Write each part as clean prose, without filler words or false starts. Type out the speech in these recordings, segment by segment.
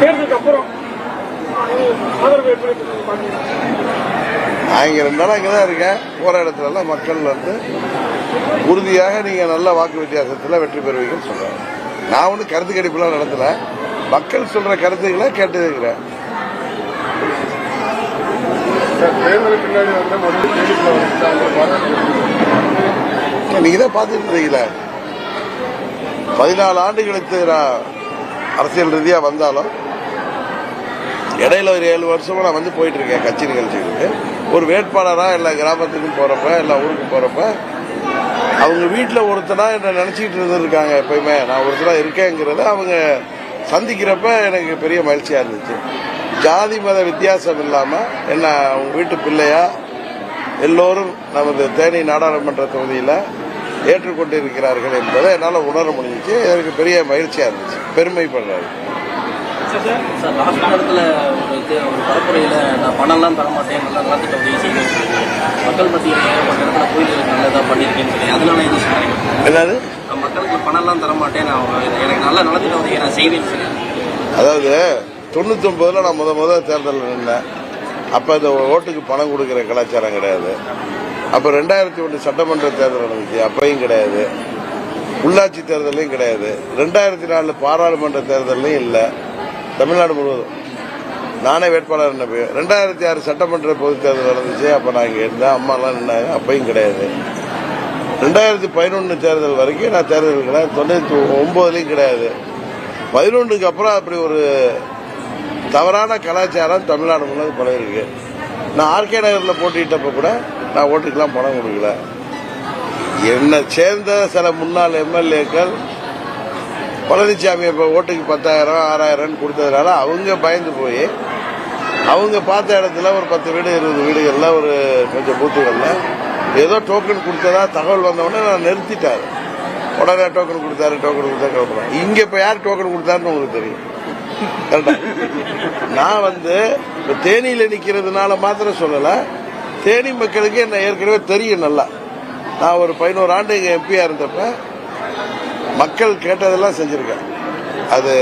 தேர்தலுக்கு அப்புறம் ஆதரவு எப்படி நான் இங்க 2 நாளா இங்கதான் இருக்கேன். போற இடத்துல எல்லாம் மக்கள் உறுதியாக நீங்க நல்ல வாக்கு வித்தியாசத்தில் வெற்றி பெறுவீங்கன்னு சொல்றாங்க. நான் ஒன்றும் கருத்து கணிப்புலாம் நடத்தல. மக்கள் சொல்ற கருத்துக்களை கேட்டு இருக்கிறேன். நீங்க தான் பார்த்துட்டு இருக்கீங்களா, 14 ஆண்டுகளுக்கு நான் அரசியல் ரீதியா வந்தாலும் இடையில ஒரு 7 வருஷமா நான் வந்து போயிட்டு இருக்கேன் கட்சி நிகழ்ச்சிகளுக்கு. ஒரு வேட்பாளரா எல்லா கிராமத்துக்கும் போறப்ப, எல்லா ஊருக்கும் போறப்ப அவங்க வீட்டில் ஒருத்தனா என்ன நினைச்சிட்டு இருந்திருக்காங்க. எப்பயுமே நான் ஒருத்தரா இருக்கேங்கிறத அவங்க சந்திக்கிறப்ப எனக்கு பெரிய மகிழ்ச்சியா இருந்துச்சு. ஜாதி மத வித்தியாசம் இல்லாம என்ன அவங்க வீட்டு பிள்ளையா எல்லோரும் நமது தேனி நாடாளுமன்ற தொகுதியில ஏற்றுக்கொண்டிருக்கிறார்கள் என்பதை என்னால் உணர முடிஞ்சிச்சு. எனக்கு பெரிய மகிழ்ச்சியா இருந்துச்சு, பெருமைப்படுறாரு. லாஸ்ட் நேரத்தில் ஒரு பரப்புரையில் நான் பணம்லாம் தர மாட்டேன், நல்லா நலத்திட்ட உதவி செய்வேன், மக்கள் மத்தியில் இடத்துல கோயில்களுக்கு நல்லதாக பண்ணியிருக்கேன்னு சொல்லி அதனால என்ன சொன்னாங்க? என்னது நான் மக்களுக்கு பணம்லாம் தர மாட்டேன், நான் எனக்கு நல்ல நலத்திட்ட உதவி நான் செய்வேன்னு சொல்லி. அதாவது 99 நான் முத தேர்தலில் நின்றேன். அப்போ இந்த ஓட்டுக்கு பணம் கொடுக்குற கலாச்சாரம் கிடையாது. அப்போ 2001 சட்டமன்ற தேர்தல் நடந்துச்சு, அப்பையும் கிடையாது. உள்ளாட்சி தேர்தலையும் கிடையாது. 2004 பாராளுமன்ற தேர்தலையும் இல்லை. தமிழ்நாடு முழுவதும் நானே வேட்பாளர் என்ன. 2006 சட்டமன்ற பொதுத் தேர்தல் நடந்துச்சு, அப்ப நான் இங்க இருந்தேன். அம்மாலாம் நின்னாங்க, அப்பயும் கிடையாது. 2011 தேர்தல் வரைக்கும் நான் தேர்தல் கிடையாது. 99 கிடையாது. 11க்கு அப்புறம் அப்படி ஒரு தவறான கலாச்சாரம் தமிழ்நாடு முழுவதும் பழகிருக்கு. நான் ஆர்கே நகர்ல போட்டிட்டப்ப கூட நான் ஓட்டுக்கெல்லாம் பணம் கொடுக்கல. என்னை சேர்ந்த சில முன்னாள் எம்எல்ஏக்கள் பழனிசாமி இப்ப ஓட்டுக்கு 10,000 6,000 கொடுத்ததுனால அவங்க பயந்து போய் அவங்க பார்த்த இடத்துல ஒரு 10 வீடு 20 வீடுகள்ல ஒரு கொஞ்சம் பூத்துகள்ல ஏதோ டோக்கன் கொடுத்ததா தகவல் வந்தவுடனே நான் நிறுத்திட்டாரு. உடனே டோக்கன் கொடுத்தா கிளம்புறேன். இங்க இப்ப யார் டோக்கன் கொடுத்தாருன்னு உங்களுக்கு தெரியும். நான் தேனியில நிக்கிறதுனால மாத்திரம் சொல்லல, தேனி மக்களுக்கு என்ன ஏற்கனவே தெரியும் நல்லா. நான் ஒரு 11 ஆண்டு இங்க எம்பியா இருந்தப்ப மக்கள் கேட்டதெல்லாம் செஞ்சிருக்கேன். அது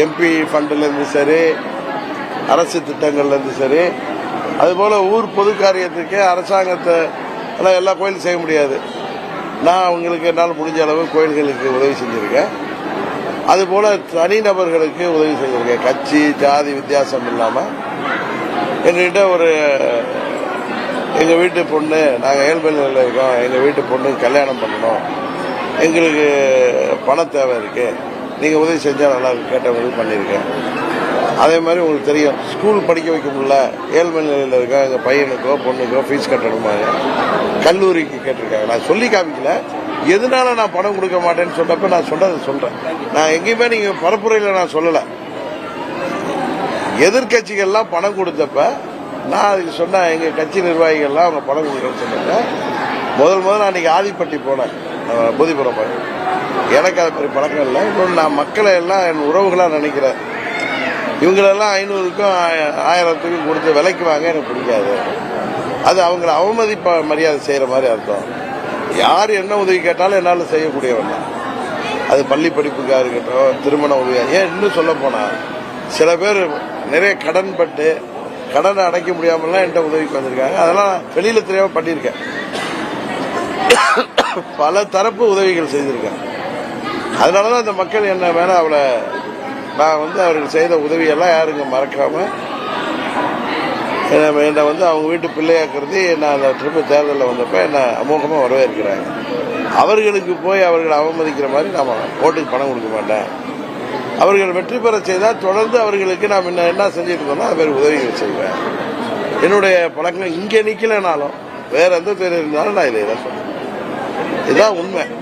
எம்பி ஃபண்ட்ல இருந்து சரி, அரசு திட்டங்கள்ல இருந்து சரி, அதுபோல ஊர் பொது காரியத்துக்கு அரசாங்கத்தை எல்லா கோயிலும் செய்ய முடியாது. நான் அவங்களுக்கு என்னால் முடிஞ்ச அளவு கோயில்களுக்கு உதவி செஞ்சிருக்கேன். அதுபோல தனிநபர்களுக்கு உதவி செஞ்சிருக்கேன். கட்சி ஜாதி வித்தியாசம் இல்லாம எங்ககிட்ட எங்க வீட்டு பொண்ணு, நாங்க ஏழ்மை நிலையில இருக்கோம், எங்க வீட்டு பொண்ணு கல்யாணம் பண்ணணும், எங்களுக்கு பண தேவை இருக்கு, நீங்க உதவி செஞ்சா நல்லா இருக்கு, கேட்ட உதவி பண்ணிருக்கேன். அதே மாதிரி உங்களுக்கு தெரியும், ஸ்கூல் படிக்க வைக்க முடியல, ஏழ்மை நிலையில இருக்க எங்க பையனுக்கோ பொண்ணுக்கோ ஃபீஸ் கட்டணுமாங்க, கல்லூரிக்கு கேட்டிருக்காங்க. நான் சொல்லி காமிக்கல, எதனால நான் பணம் கொடுக்க மாட்டேன்னு சொன்னப்ப நான் சொன்னதை சொல்றேன். நான் எங்கேயுமே நீங்க பரப்புரையில நான் சொல்லல. எதிர்கட்சிகள்லாம் பணம் கொடுத்தப்ப நான் அதுக்கு சொன்ன எங்க கட்சி நிர்வாகிகள்லாம் அவங்க பணம் கொடுக்கணும்னு சொன்னாங்க. முதல் நான் அன்னைக்கு ஆதிப்பட்டி போனேன், பூதிபுரம். எனக்கு அது பெரிய பழக்கம் இல்லை. இன்னொன்று, நான் மக்களை எல்லாம் என் உறவுகளாக நினைக்கிறேன். இவங்களெல்லாம் 500க்கும் 1000த்துக்கும் கொடுத்து விலைக்கு வாங்க எனக்கு பிடிக்காது. அது அவங்களை அவமதிப்ப மரியாதை செய்யற மாதிரி அர்த்தம். யார் என்ன உதவி கேட்டாலும் என்னால் செய்யக்கூடியவன். அது பள்ளி படிப்புக்காக இருக்கட்டும், திருமண உதவியா, ஏன் இன்னும் சொல்ல போனா சில பேர் நிறைய கடன் பட்டு கடனை அடைக்க முடியாமலாம் என்கிட்ட உதவிக்கு வந்திருக்காங்க. அதெல்லாம் வெளியில தெரியாம பண்ணியிருக்கேன். பல தரப்பு உதவிகள் செய்திருக்கேன். அதனாலதான் இந்த மக்கள் என்ன மேல நான் அவர்கள் செய்த உதவியெல்லாம் யாருங்க மறக்காம என்னை அவங்க வீட்டு பிள்ளையாக்குறது நான் அந்த திரும்ப தேர்தலில் வந்தப்ப என்ன அமோகமா வரவேற்கிறாங்க. அவர்களுக்கு போய் அவர்களை அவமதிக்கிற மாதிரி நாம ஓட்டுக்கு பணம் கொடுக்க மாட்டேன். அவர்கள் வெற்றி பெற செய்தால் தொடர்ந்து அவர்களுக்கு நாம் என்ன செஞ்சுட்டு இருந்தோம்னா அது மாதிரி உதவிகள் செய்வேன். என்னுடைய பழக்கம் இங்க நிக்கலனாலும் வேற எந்த பேர் இருந்தாலும் நான் இதை சொல்றேன். இதுதான் உண்மை.